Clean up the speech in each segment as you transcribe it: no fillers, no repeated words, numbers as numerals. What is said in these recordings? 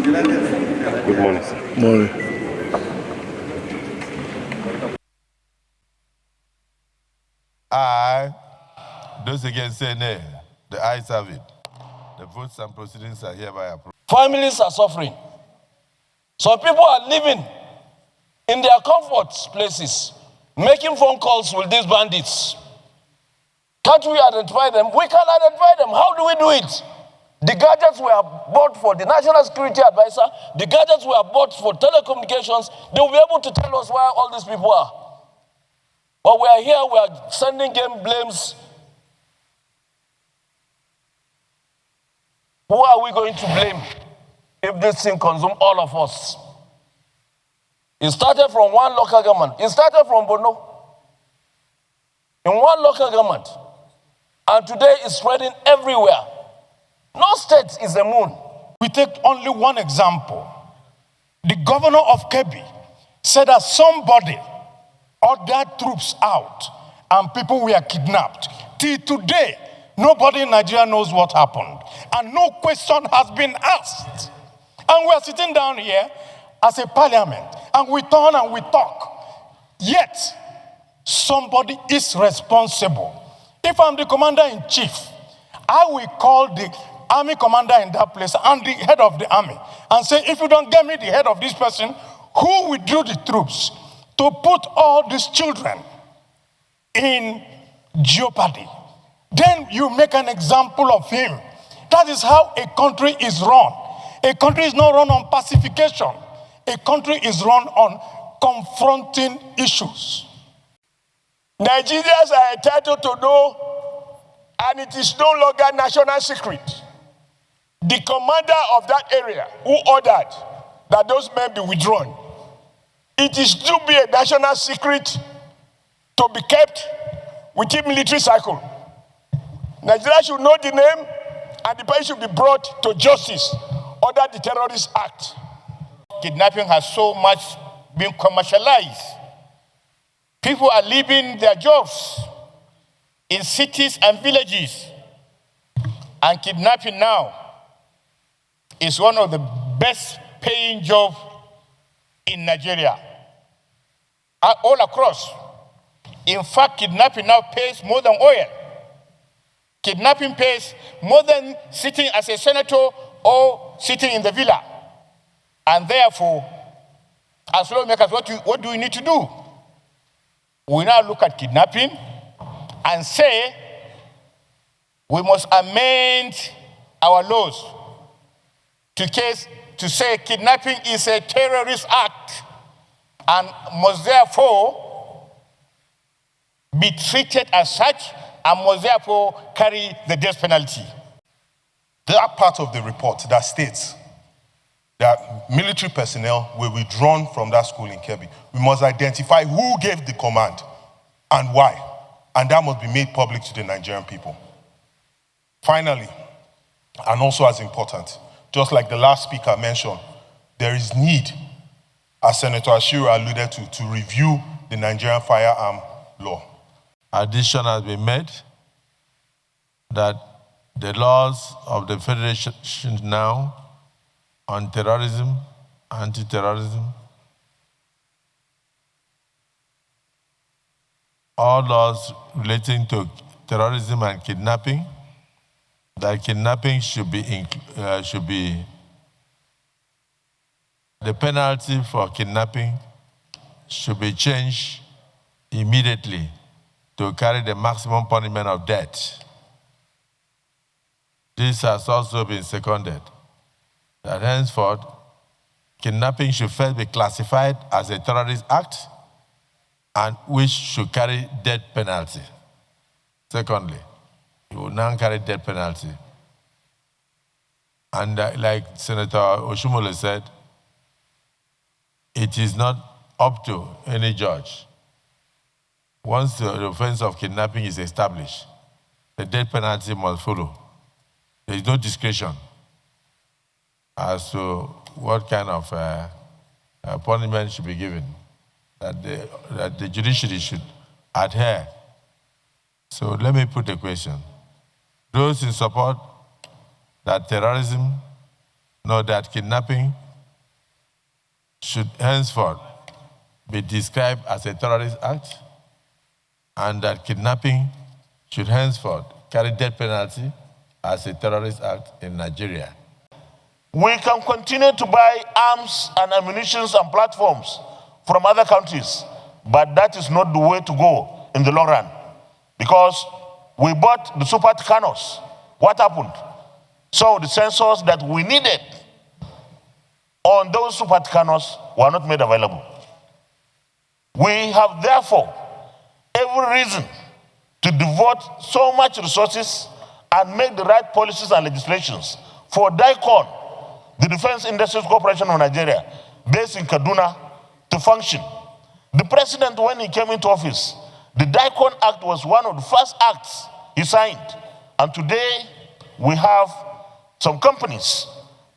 Good morning, sir. Morning. Aye. Those against say nay. The ayes have it. The votes and proceedings are hereby approved. Families are suffering. Some people are living in their comfort places, making phone calls with these bandits. Can't we identify them? We can identify them. How do we do it? The gadgets were bought for the National Security Advisor. The gadgets were bought for telecommunications. They will be able to tell us where all these people are. But we are here, we are sending game blames. Who are we going to blame if this thing consumes all of us? It started from one local government. It started from Borno. In one local government. And today it's spreading everywhere. No state is a moon. We take only one example. The governor of Kebbi said that somebody ordered troops out and people were kidnapped. Till today, nobody in Nigeria knows what happened. And no question has been asked. And we are sitting down here as a parliament and we turn and we talk. Yet, somebody is responsible. If I'm the commander-in-chief, I will call the army commander in that place and the head of the army and say, if you don't get me the head of this person, who withdrew the troops to put all these children in jeopardy? Then you make an example of him. That is how a country is run. A country is not run on pacification. A country is run on confronting issues. Nigerians are entitled to know, and it is no longer national secret. The commander of that area who ordered that those men be withdrawn, it is to be a national secret to be kept within military cycle. Nigeria should know the name and the person should be brought to justice under the Terrorist Act. Kidnapping has so much been commercialized. People are leaving their jobs in cities and villages. And kidnapping now is one of the best paying jobs in Nigeria. All across. In fact, kidnapping now pays more than oil. Kidnapping pays more than sitting as a senator or sitting in the villa. And therefore, as lawmakers, what do we need to do? We now look at kidnapping and say we must amend our laws to say kidnapping is a terrorist act and must therefore be treated as such and must therefore carry the death penalty. There are part of the report that states that military personnel were withdrawn from that school in Kebbi. We must identify who gave the command and why. And that must be made public to the Nigerian people. Finally, and also as important, just like the last speaker mentioned, there is need, as Senator Ashiru alluded to review the Nigerian firearm law. Addition has been made that the laws of the Federation now on terrorism, anti-terrorism, all laws relating to terrorism and kidnapping, that kidnapping should be the penalty for kidnapping should be changed immediately to carry the maximum punishment of death. This has also been seconded, that henceforth, kidnapping should first be classified as a terrorist act and which should carry death penalty. Secondly, it will now carry death penalty. And like Senator Oshumole said, it is not up to any judge. Once the offense of kidnapping is established, the death penalty must follow. There is no discretion as to what kind of punishment should be given, that the judiciary should adhere. So let me put the question. Those in support that terrorism know that kidnapping should henceforth be described as a terrorist act, and that kidnapping should henceforth carry death penalty as a terrorist act in Nigeria. We can continue to buy arms and ammunition and platforms from other countries, but that is not the way to go in the long run. Because we bought the Super Tucanos. What happened? So the sensors that we needed on those Super Tucanos were not made available. We have therefore every reason to devote so much resources and make the right policies and legislations for DICON, the Defense Industries Corporation of Nigeria, based in Kaduna, to function. The president, when he came into office, the DICON Act was one of the first acts he signed. And today, we have some companies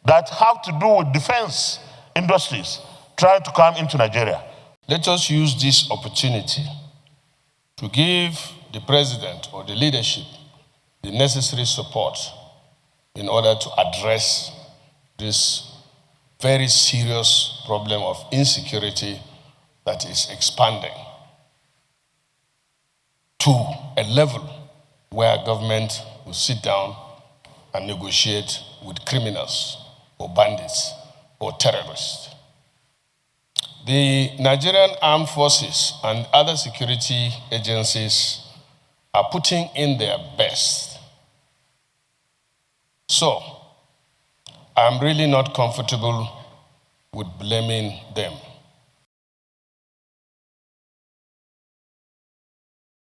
that have to do with defense industries trying to come into Nigeria. Let us use this opportunity to give the president or the leadership the necessary support in order to address this very serious problem of insecurity that is expanding to a level where government will sit down and negotiate with criminals or bandits or terrorists. The Nigerian Armed Forces and other security agencies are putting in their best. So, I'm really not comfortable with blaming them.